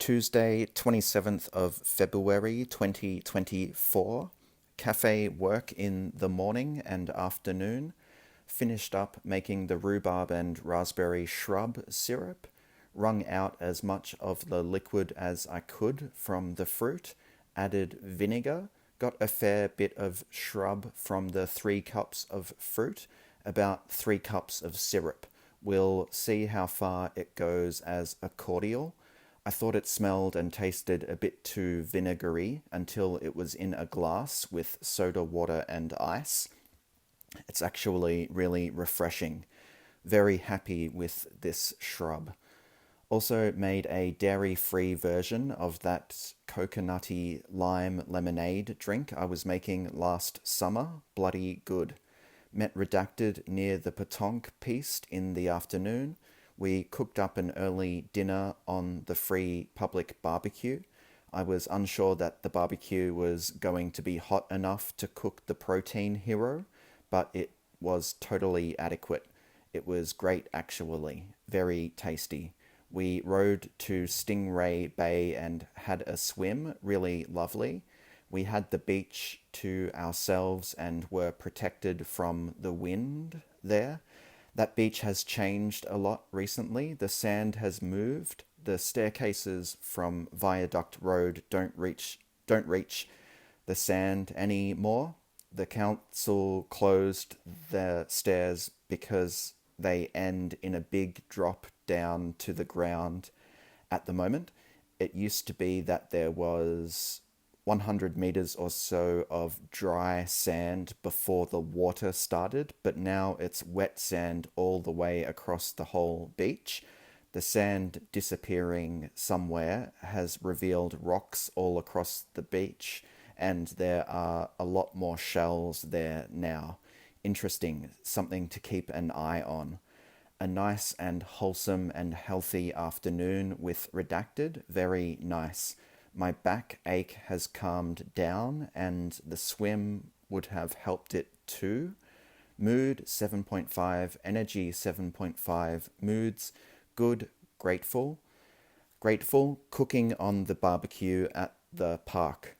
Tuesday, 27th of February 2024. Cafe work in the morning and afternoon. Finished up making the rhubarb and raspberry shrub syrup. Wrung out as much of the liquid as I could from the fruit. Added vinegar. Got a fair bit of shrub from the 3 cups of fruit. About 3 cups of syrup. We'll see how far it goes as a cordial. I thought it smelled and tasted a bit too vinegary until it was in a glass with soda water and ice. It's actually really refreshing. Very happy with this shrub. Also made a dairy-free version of that coconutty lime lemonade drink I was making last summer. Bloody good. Met Redacted near the Patonk Piste in the afternoon. We cooked up an early dinner on the free public barbecue. I was unsure that the barbecue was going to be hot enough to cook the protein hero, but it was totally adequate. It was great actually, very tasty. We rode to Stingray Bay and had a swim, really lovely. We had the beach to ourselves and were protected from the wind there. That beach has changed a lot recently. The sand has moved. The staircases from Viaduct Road don't reach the sand anymore. The council closed the stairs because they end in a big drop down to the ground at the moment. It used to be that there was 100 meters or so of dry sand before the water started, but now it's wet sand all the way across the whole beach. The sand disappearing somewhere has revealed rocks all across the beach, and there are a lot more shells there now. Interesting, something to keep an eye on. A nice and wholesome and healthy afternoon with Redacted, very nice. My back ache has calmed down and the swim would have helped it too. Mood 7.5, energy 7.5, moods good, grateful. Grateful, cooking on the barbecue at the park.